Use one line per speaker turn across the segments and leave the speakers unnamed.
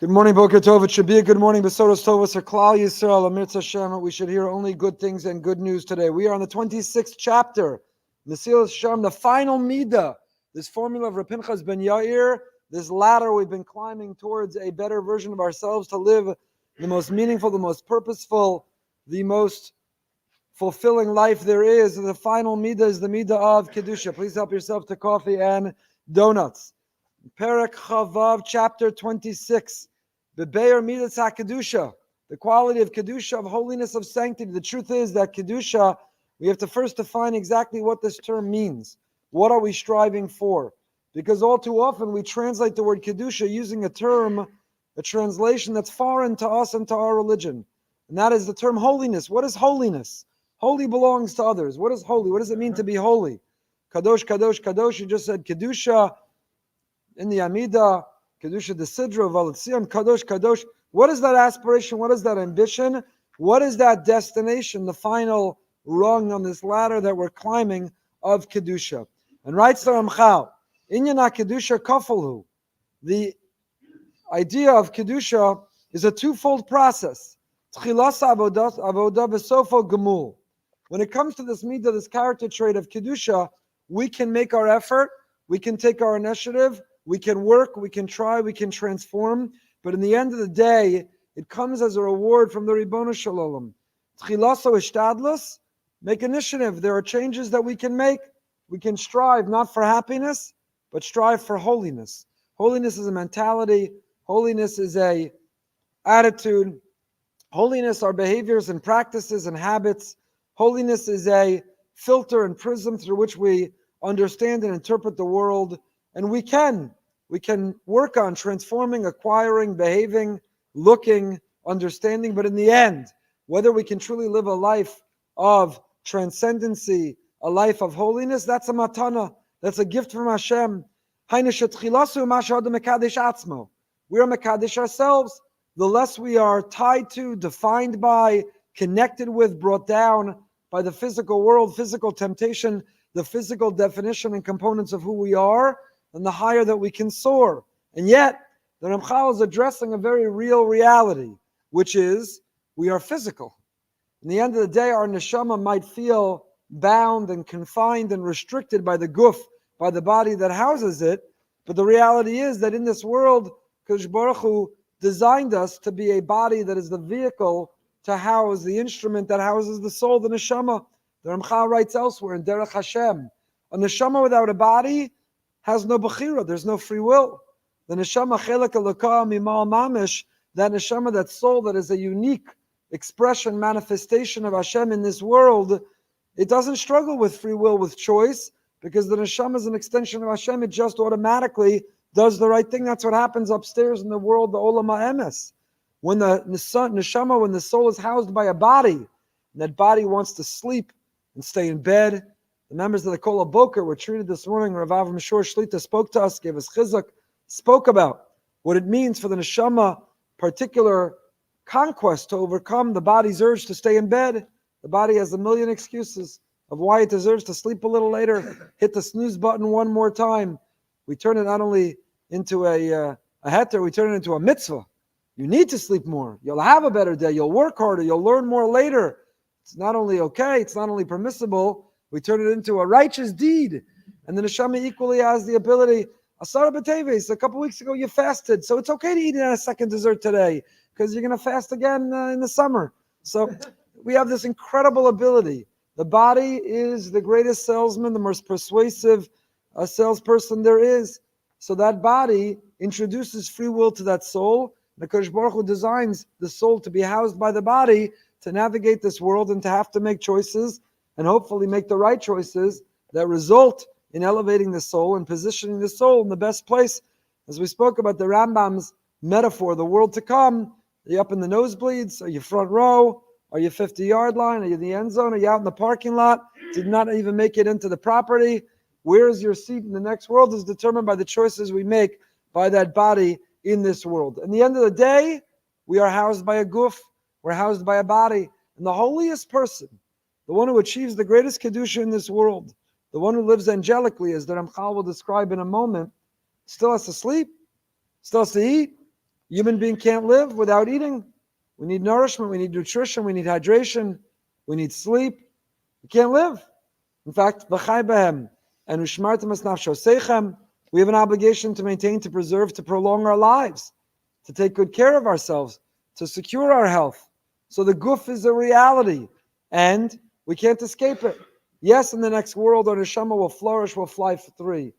Good morning, Boker Tov. It should be a good morning. Besoros Tovos or Klal Yisrael. Amir Hashem. We should hear only good things and good news today. We are on the 26th chapter, Mesillas Yesharim, the final midah. This formula of Rav Pinchas ben Yair, this ladder we've been climbing towards a better version of ourselves to live the most meaningful, the most purposeful, the most fulfilling life there is. The final midah is the midah of Kedusha. Please help yourself to coffee and donuts. Perek Chavav, chapter 26. Bebeir midas HaKedusha, the quality of Kedusha, of holiness, of sanctity. The truth is that Kedusha, we have to first define exactly what this term means. What are we striving for? Because all too often we translate the word Kedusha using a term, a translation that's foreign to us and to our religion. And that is the term holiness. What is holiness? Holy belongs to others. What is holy? What does it mean to be holy? Kadosh, Kadosh, Kadosh. You just said Kedusha in the Amidah. Kedusha the Sidra, Valitzion, Kadosh, Kadosh. What is that aspiration? What is that ambition? What is that destination, the final rung on this ladder that we're climbing of Kedusha? And writes the Ramchal, Inyana Kedusha Kafalhu. The idea of Kedusha is a twofold process. Tchilasa avodah v'sofo gemul. When it comes to this midah, this character trait of Kedusha, we can make our effort, we can take our initiative, we can work, we can try, we can transform, but in the end of the day, it comes as a reward from the Ribono Shel Olam. Tchilaso ishtadlus, make initiative. There are changes that we can make. We can strive not for happiness, but strive for holiness. Holiness is a mentality. Holiness is a attitude. Holiness are behaviors and practices and habits. Holiness is a filter and prism through which we understand and interpret the world. And we can work on transforming, acquiring, behaving, looking, understanding. But in the end, whether we can truly live a life of transcendency, a life of holiness, that's a matana. That's a gift from Hashem. We are mekadesh ourselves. The less we are tied to, defined by, connected with, brought down by the physical world, physical temptation, the physical definition and components of who we are, and the higher that we can soar. And yet, the Ramchal is addressing a very real reality, which is we are physical. In the end of the day, our neshama might feel bound and confined and restricted by the guf, by the body that houses it, but the reality is that in this world, Kadosh Baruch Hu designed us to be a body that is the vehicle to house, the instrument that houses the soul, the neshama. The Ramchal writes elsewhere in Derech Hashem, a neshama without a body has no bechira, there's no free will. The neshama chelek elokah mimal mamish, that neshama, that soul that is a unique expression, manifestation of Hashem in this world, it doesn't struggle with free will, with choice, because the neshama is an extension of Hashem. It just automatically does the right thing. That's what happens upstairs in the world, the olam ha'emes. When the neshama, when the soul is housed by a body, and that body wants to sleep and stay in bed. The members of the Kol HaBoker were treated this morning. Rav Avram Shor Shlita spoke to us, gave us chizuk, spoke about what it means for the neshama, particular conquest to overcome the body's urge to stay in bed. The body has a million excuses of why it deserves to sleep a little later, hit the snooze button one more time. We turn it not only into a heter, we turn it into a mitzvah. You need to sleep more. You'll have a better day. You'll work harder. You'll learn more later. It's not only okay, it's not only permissible, we turn it into a righteous deed. And the neshama equally has the ability. Asara b'teves, a couple weeks ago you fasted, so it's okay to eat a second dessert today, because you're going to fast again in the summer. So we have this incredible ability. The body is the greatest salesman, the most persuasive salesperson there is. So that body introduces free will to that soul. The Kadosh Baruch Hu designs the soul to be housed by the body, to navigate this world and to have to make choices, and hopefully make the right choices that result in elevating the soul and positioning the soul in the best place. As we spoke about the Rambam's metaphor, the world to come, are you up in the nosebleeds? Are you front row? Are you 50-yard line? Are you in the end zone? Are you out in the parking lot? Did not even make it into the property? Where is your seat in the next world is determined by the choices we make by that body in this world. In the end of the day, we are housed by a guf. We're housed by a body. And the holiest person, the one who achieves the greatest Kedusha in this world, the one who lives angelically, as the Ramchal will describe in a moment, still has to sleep, still has to eat. Human being can't live without eating. We need nourishment, we need nutrition, we need hydration, we need sleep. You can't live. In fact, v'chai behem and ushmartem es nafsho seichem, we have an obligation to maintain, to preserve, to prolong our lives, to take good care of ourselves, to secure our health. So the guf is a reality, and we can't escape it. Yes, in the next world, our neshama will flourish, will fly free.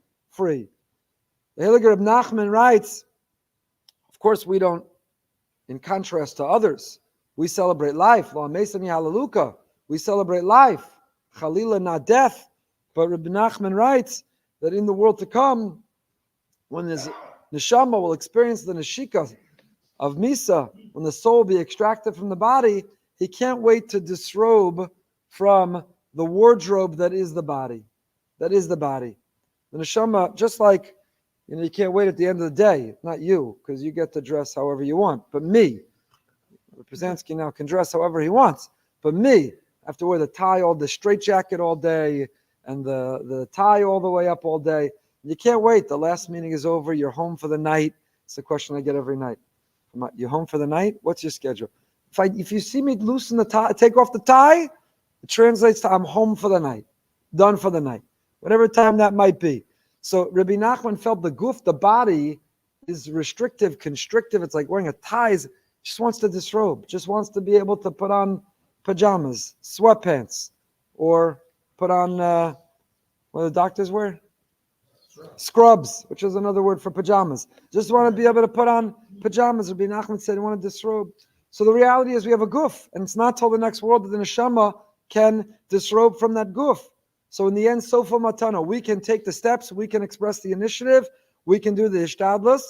The Heilige Reb Nachman writes, of course, we don't, in contrast to others, we celebrate life. Lo Amesani Hallelujah. We celebrate life. Chalila, not death. But Rabbi Nachman writes that in the world to come, when his neshama will experience the neshika of Misa, when the soul will be extracted from the body, he can't wait to disrobe from the wardrobe that is the body. That is the body. The neshama, just like, you can't wait at the end of the day. Not you, because you get to dress however you want. But me, Brzezinski now can dress however he wants. But me, I have to wear the tie, the straight jacket all day, and the tie all the way up all day. You can't wait. The last meeting is over. You're home for the night. It's a question I get every night. You home for the night? What's your schedule? If you see me loosen the tie, take off the tie, it translates to I'm home for the night, done for the night, whatever time that might be. So Rabbi Nachman felt the guf, the body, is restrictive, constrictive. It's like wearing a tie. Just wants to disrobe, just wants to be able to put on pajamas, sweatpants, or put on, what do the doctors wear? Scrubs, which is another word for pajamas. Just want to be able to put on pajamas. Rabbi Nachman said he wanted to disrobe. So the reality is we have a guf, and it's not till the next world that the neshama can disrobe from that guf. So in the end, sofa matana, we can take the steps, we can express the initiative, we can do the ishtadlus.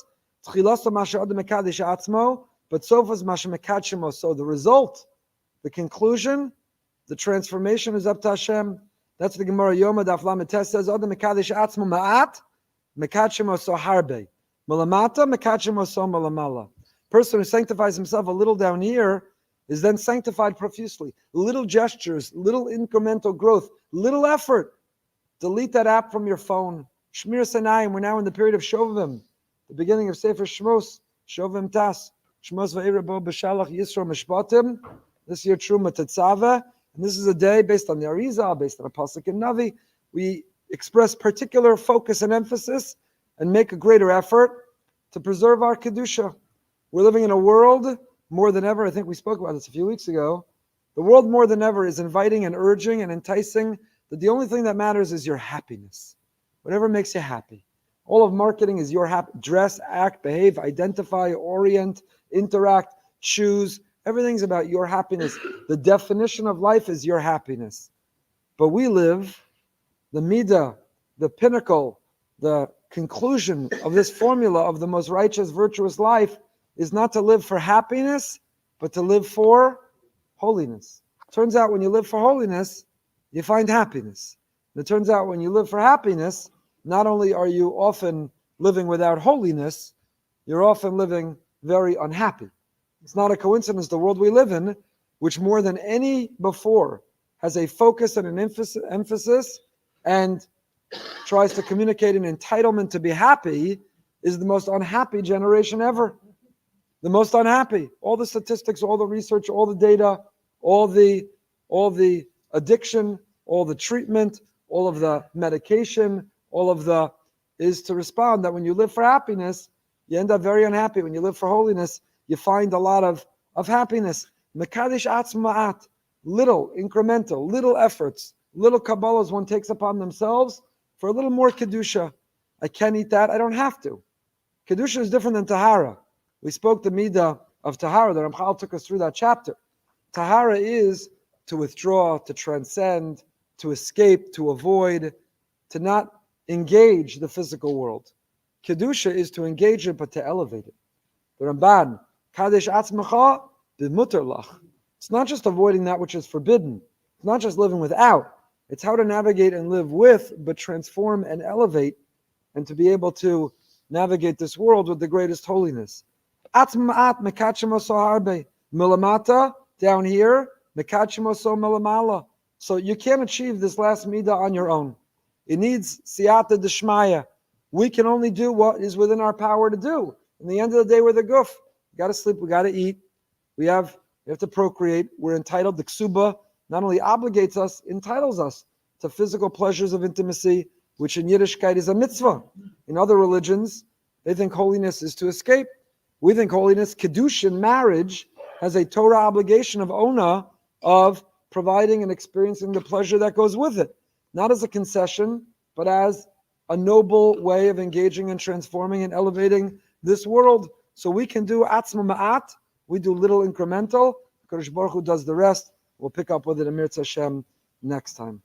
But sofa's masha mekadshimo. So the result, the conclusion, the transformation is up to Hashem. That's the Gemara Yoma Daf Lamed Tes says, Adam mekadesh atzmo ma'at, mekadshimo so harbe. Malamata, mekadshimo so malamala. Person who sanctifies himself a little down here is then sanctified profusely. Little gestures, little incremental growth, little effort. Delete that app from your phone. Shmir Sanayim, we're now in the period of Shovim, the beginning of Sefer Shmos, Shovim Tas, Shmos Va'irabo B'Shalach Yisro Mishpatim, this year Truma Tetzaveh, and this is a day based on the Arizal, based on a Pasuk in Navi. We express particular focus and emphasis and make a greater effort to preserve our Kedusha. We're living in a world more than ever, I think we spoke about this a few weeks ago, the world more than ever is inviting and urging and enticing that the only thing that matters is your happiness. Whatever makes you happy. All of marketing is your dress, act, behave, identify, orient, interact, choose. Everything's about your happiness. The definition of life is your happiness. But we live, the midah, the pinnacle, the conclusion of this formula of the most righteous, virtuous life is not to live for happiness, but to live for holiness. Turns out when you live for holiness, you find happiness. And it turns out when you live for happiness, not only are you often living without holiness, you're often living very unhappy. It's not a coincidence the world we live in, which more than any before has a focus and an emphasis and tries to communicate an entitlement to be happy, is the most unhappy generation ever. The most unhappy. All the statistics, all the research, all the data, all the addiction, all the treatment, all of the medication, is to respond that when you live for happiness, you end up very unhappy. When you live for holiness, you find a lot of happiness. Mekadesh atzma'at, little, incremental, little efforts, little kabbalas one takes upon themselves for a little more Kedusha. I can't eat that, I don't have to. Kedusha is different than Tahara. We spoke the midah of Tahara, the Ramchal took us through that chapter. Tahara is to withdraw, to transcend, to escape, to avoid, to not engage the physical world. Kedusha is to engage it, but to elevate it. The Ramban, Kadesh atzmacha b'mutar lach. It's not just avoiding that which is forbidden. It's not just living without. It's how to navigate and live with, but transform and elevate, and to be able to navigate this world with the greatest holiness. Atzma'at mekachimoso harbe. Milamata, down here, mekachimoso milamala. So you can't achieve this last midah on your own. It needs siyata d'shmaya. We can only do what is within our power to do. In the end of the day, we're the guf. We got to sleep. We got to eat. We have to procreate. We're entitled. The ksuba not only obligates us, entitles us to physical pleasures of intimacy, which in Yiddishkeit is a mitzvah. In other religions, they think holiness is to escape. We think holiness, Kedusha, marriage, has a Torah obligation of ona, of providing and experiencing the pleasure that goes with it. Not as a concession, but as a noble way of engaging and transforming and elevating this world. So we can do atzma ma'at, we do little incremental. Kadosh Baruch Hu does the rest. We'll pick up with it in Mirz Hashem next time.